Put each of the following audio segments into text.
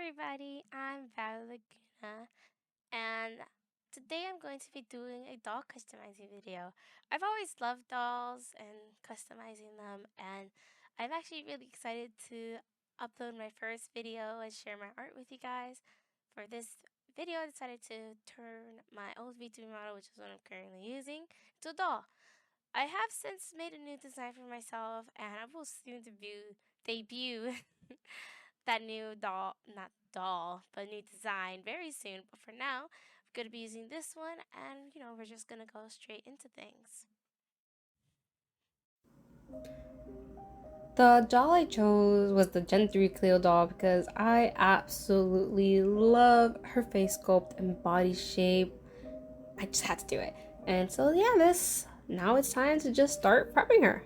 everybody, I'm Val Laguna, and today I'm going to be doing a doll customizing video. I've always loved dolls and customizing them, and I'm actually really excited to upload my first video and share my art with you guys. For this video, I decided to turn my old Vtuber model, which is what I'm currently using, to a doll. I have since made a new design for myself, and I will soon debut that new doll, not doll, but new design very soon. But for now, I'm going to be using this one, and we're just going to go straight into things. The doll I chose was the Gen 3 Cleo doll because I absolutely love her face sculpt and body shape. I just had to do it. And so yeah, now it's time to just start prepping her.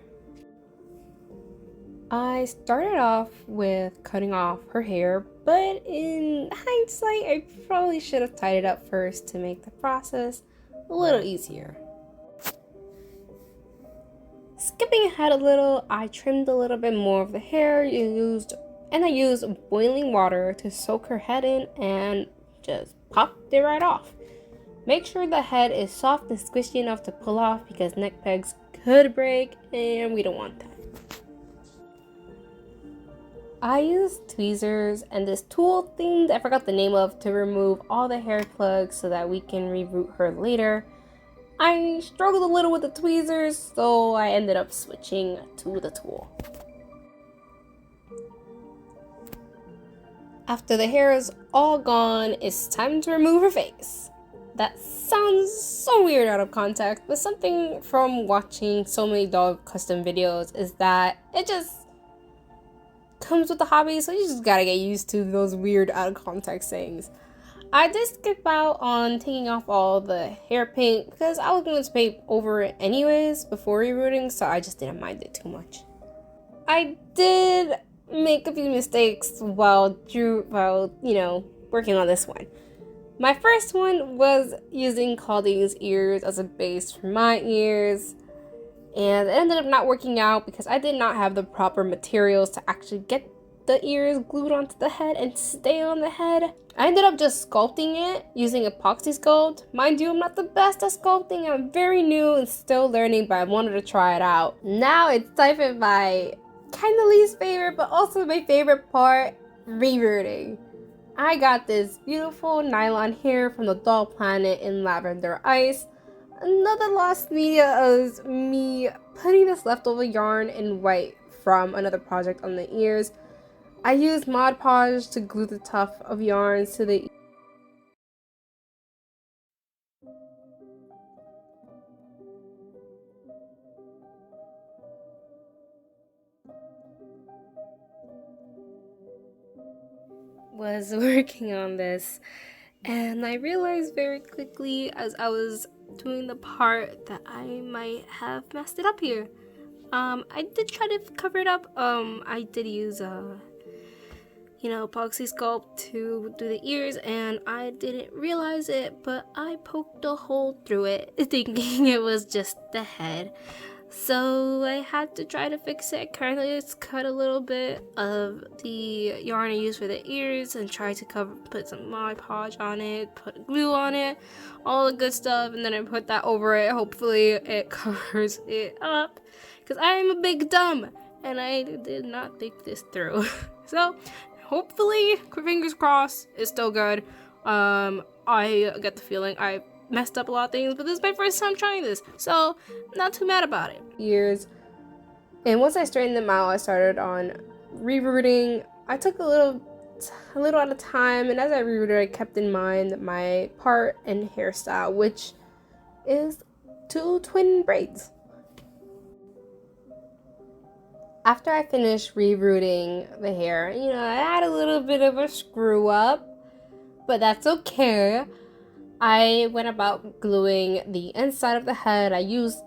I started off with cutting off her hair, but in hindsight, I probably should have tied it up first to make the process a little easier. Skipping ahead a little, I trimmed a little bit more of the hair and I used boiling water to soak her head in and just popped it right off. Make sure the head is soft and squishy enough to pull off because neck pegs could break and we don't want that. I used tweezers and this tool thing that I forgot the name of to remove all the hair plugs so that we can reroot her later. I struggled a little with the tweezers, so I ended up switching to the tool. After the hair is all gone, it's time to remove her face. That sounds so weird out of context, but something from watching so many dog custom videos is that it just comes with the hobby, so you just gotta get used to those weird out of context things. I did skip out on taking off all the hair paint because I was going to paint over it anyways before rebooting, so I just didn't mind it too much. I did make a few mistakes while working on this one. My first one was using Claudine's ears as a base for my ears, and it ended up not working out because I did not have the proper materials to actually get the ears glued onto the head and stay on the head. I ended up just sculpting it using epoxy sculpt. Mind you, I'm not the best at sculpting. I'm very new and still learning, but I wanted to try it out. Now it's time for my kind of least favorite, but also my favorite part, reverting. I got this beautiful nylon hair from the Doll Planet in Lavender Ice. Another lost media is me putting this leftover yarn in white from another project on the ears. I used Mod Podge to glue the tuft of yarns to the was working on this, and I realized very quickly as I was doing the part that I might have messed it up here. I did try to cover it up. I did use epoxy sculpt to do the ears, and I didn't realize it, but I poked a hole through it, thinking it was just the head. So I had to try to fix it. Currently, it's cut a little bit of the yarn I used for the ears and try to put some Mod Podge on it, put glue on it, all the good stuff, and then I put that over it. Hopefully, it covers it up because I am a big dumb and I did not think this through. So hopefully, fingers crossed, it's still good. I get the feeling I messed up a lot of things, but this is my first time trying this, so not too mad about it. Years, and once I straightened them out, I started on rerouting. I took a little at a time, and as I rerouted, I kept in mind my part and hairstyle, which is 2 twin braids. After I finished rerouting the hair, I had a little bit of a screw up, but that's okay. I went about gluing the inside of the head. I used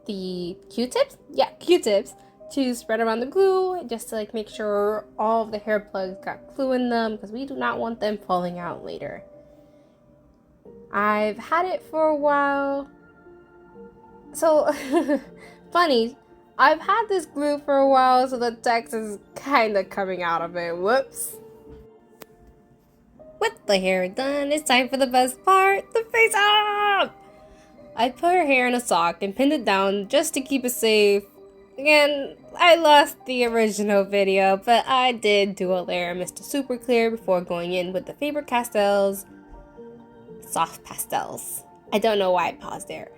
the Q-tips? Yeah, Q-tips to spread around the glue just to make sure all of the hair plugs got glue in them because we do not want them falling out later. I've had it for a while. So, funny, I've had this glue for a while, so the text is kind of coming out of it. Whoops. With the hair done, it's time for the best part, the face up! I put her hair in a sock and pinned it down just to keep it safe. Again, I lost the original video, but I did do a layer of Mr. Super Clear before going in with the Faber-Castell's Soft Pastels. I don't know why I paused there.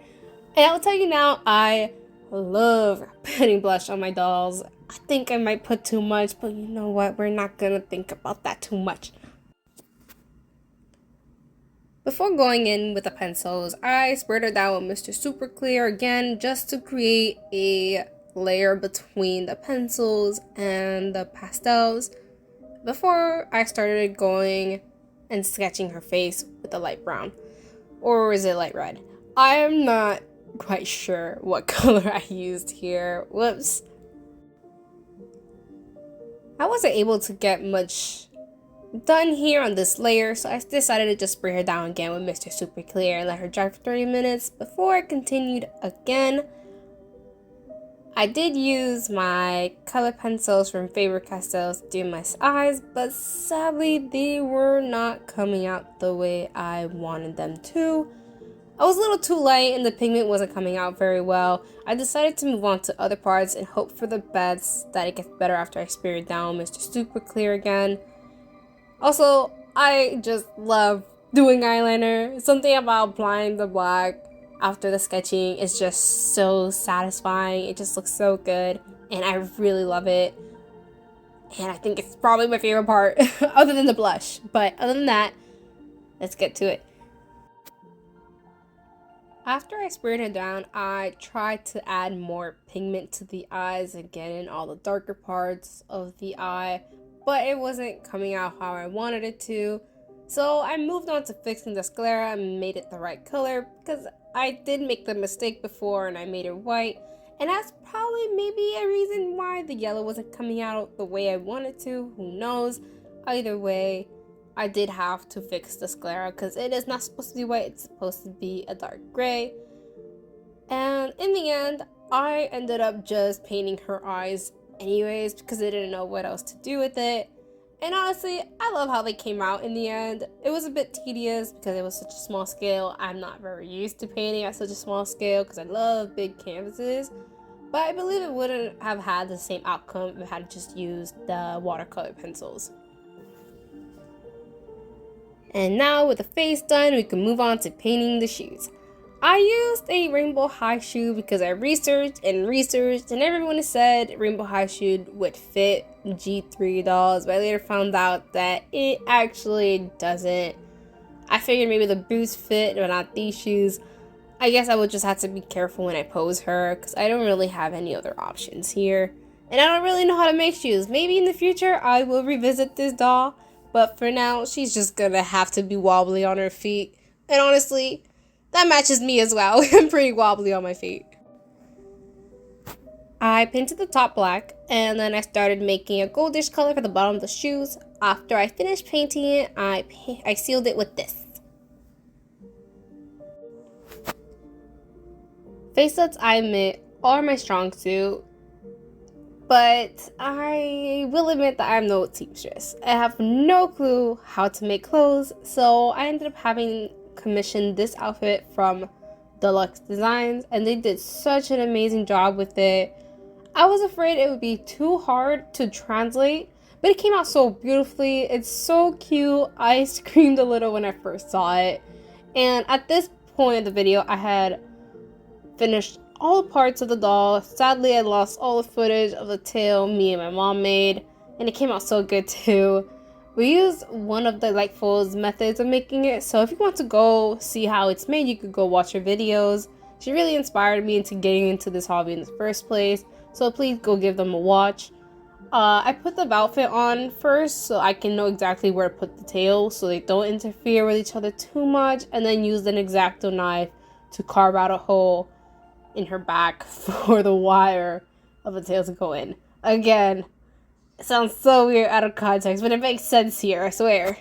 And I'll tell you now, I love putting blush on my dolls. I think I might put too much, but you know what? We're not gonna think about that too much. Before going in with the pencils, I sprayed her down with Mr. Super Clear again just to create a layer between the pencils and the pastels before I started going and sketching her face with the light brown. Or is it light red? I am not quite sure what color I used here. Whoops. I wasn't able to get much done here on this layer, so I decided to just spray her down again with Mr. Super Clear and let her dry for 30 minutes before I continued again. I did use my color pencils from Faber-Castell's to do my eyes, but sadly they were not coming out the way I wanted them to. I was a little too light and the pigment wasn't coming out very well. I decided to move on to other parts and hope for the best that it gets better after I spray it down Mr. Super Clear again. Also, I just love doing eyeliner. Something about applying the black after the sketching is just so satisfying. It just looks so good and I really love it. And I think it's probably my favorite part other than the blush. But other than that, let's get to it. After I sprayed it down, I tried to add more pigment to the eyes and get in all the darker parts of the eye, but it wasn't coming out how I wanted it to. So I moved on to fixing the sclera and made it the right color because I did make the mistake before and I made it white. And that's probably maybe a reason why the yellow wasn't coming out the way I wanted to. Who knows? Either way, I did have to fix the sclera because it is not supposed to be white, it's supposed to be a dark gray. And in the end, I ended up just painting her eyes anyways because I didn't know what else to do with it. And honestly, I love how they came out in the end. It was a bit tedious because it was such a small scale. I'm not very used to painting at such a small scale because I love big canvases. But I believe it wouldn't have had the same outcome if I had just used the watercolor pencils. And now with the face done, we can move on to painting the shoes. I used a rainbow high shoe because I researched and everyone said rainbow high shoe would fit G3 dolls, but I later found out that it actually doesn't. I figured maybe the boots fit, but not these shoes. I guess I would just have to be careful when I pose her because I don't really have any other options here. And I don't really know how to make shoes. Maybe in the future I will revisit this doll, but for now she's just gonna have to be wobbly on her feet. And honestly, that matches me as well. I'm pretty wobbly on my feet. I painted the top black and then I started making a goldish color for the bottom of the shoes. After I finished painting it, I sealed it with this. Facelets, I admit, are my strong suit, but I will admit that I'm no seamstress. I have no clue how to make clothes, so I ended up having commissioned this outfit from Deluxe Designs, and they did such an amazing job with it. I was afraid it would be too hard to translate, but it came out so beautifully. It's so cute. I screamed a little when I first saw it, and at this point of the video, I had finished all parts of the doll. Sadly, I lost all the footage of the tail me and my mom made, and it came out so good too. We used one of the Lightful's methods of making it, so if you want to go see how it's made, you could go watch her videos. She really inspired me into getting into this hobby in the first place, so please go give them a watch. I put the outfit on first so I can know exactly where to put the tail so they don't interfere with each other too much, and then used an X-Acto knife to carve out a hole in her back for the wire of the tail to go in. Again, it sounds so weird out of context, but it makes sense here, I swear.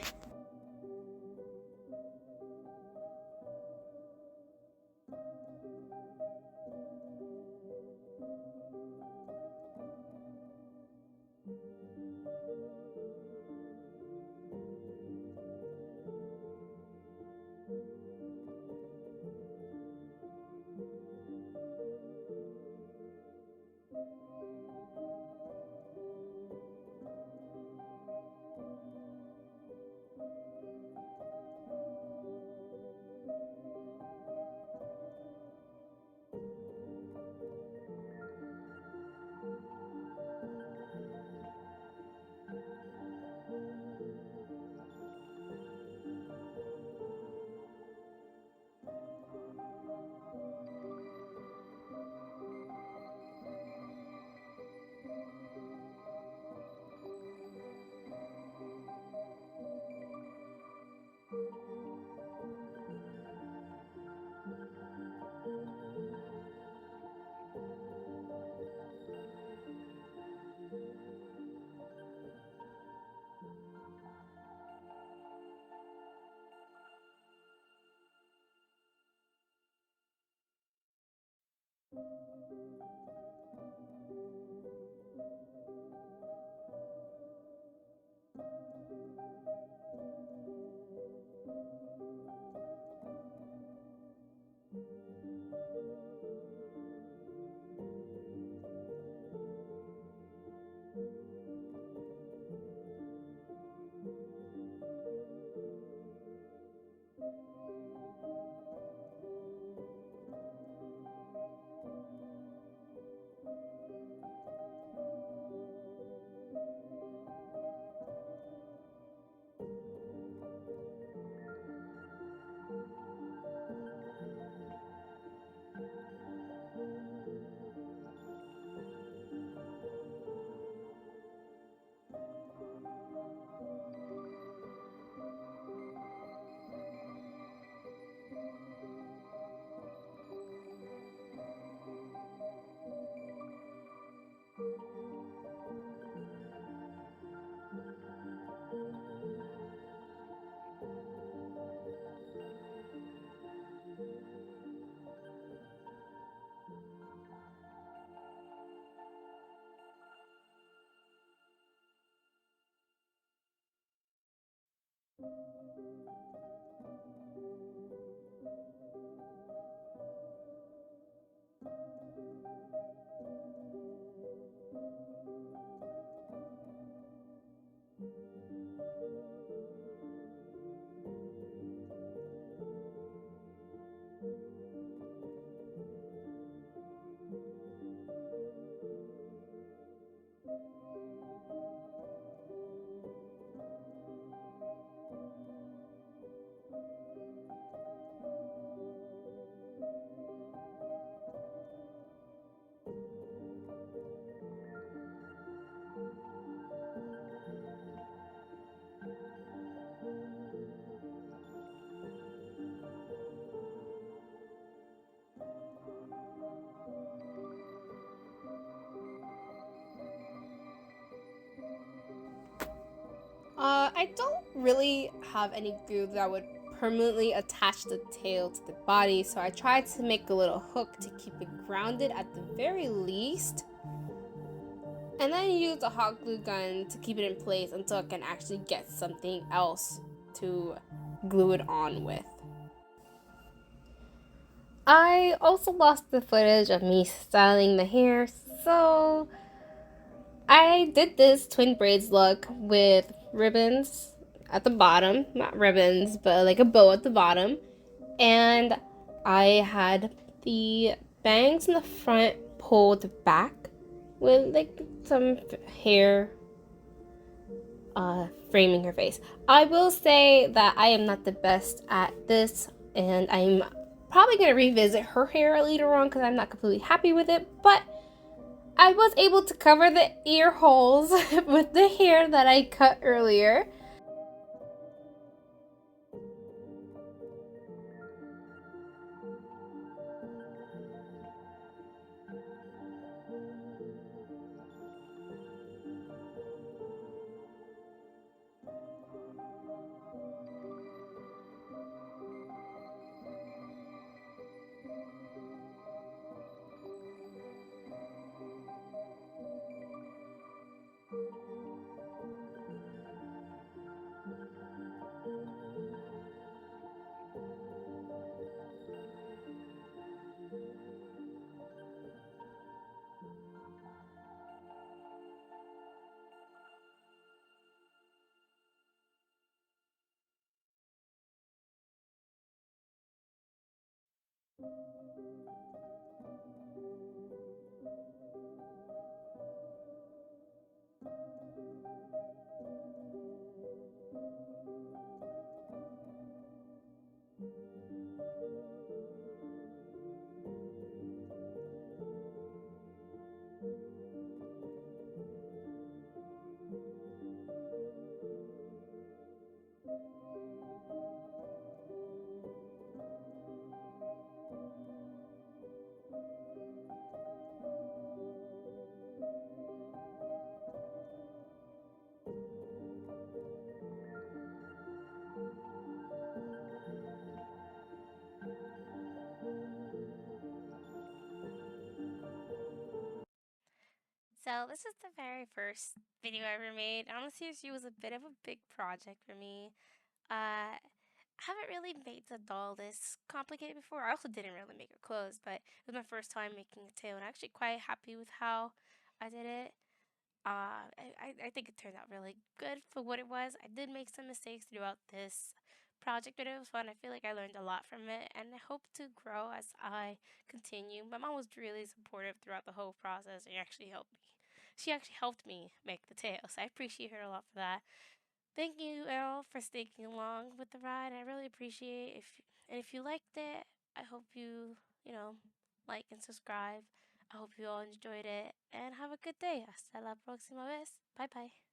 I don't really have any glue that would permanently attach the tail to the body, so I tried to make a little hook to keep it grounded at the very least, and then use a hot glue gun to keep it in place until I can actually get something else to glue it on with. I also lost the footage of me styling the hair, so I did this twin braids look with ribbons at the bottom, not ribbons, but like a bow at the bottom. And I had the bangs in the front pulled back with like some hair framing her face. I will say that I am not the best at this, and I'm probably gonna revisit her hair later on because I'm not completely happy with it, but I was able to cover the ear holes with the hair that I cut earlier. So this is the very first video I ever made. Honestly, it was a bit of a big project for me. I haven't really made the doll this complicated before. I also didn't really make her clothes, but it was my first time making a tail, and I'm actually quite happy with how I did it. I think it turned out really good for what it was. I did make some mistakes throughout this project, but it was fun. I feel like I learned a lot from it, and I hope to grow as I continue. My mom was really supportive throughout the whole process, and actually helped me. She actually helped me make the tail, so I appreciate her a lot for that. Thank you, Errol, for sticking along with the ride. I really appreciate if you liked it. I hope you like and subscribe. I hope you all enjoyed it and have a good day. Hasta la próxima vez. Bye bye.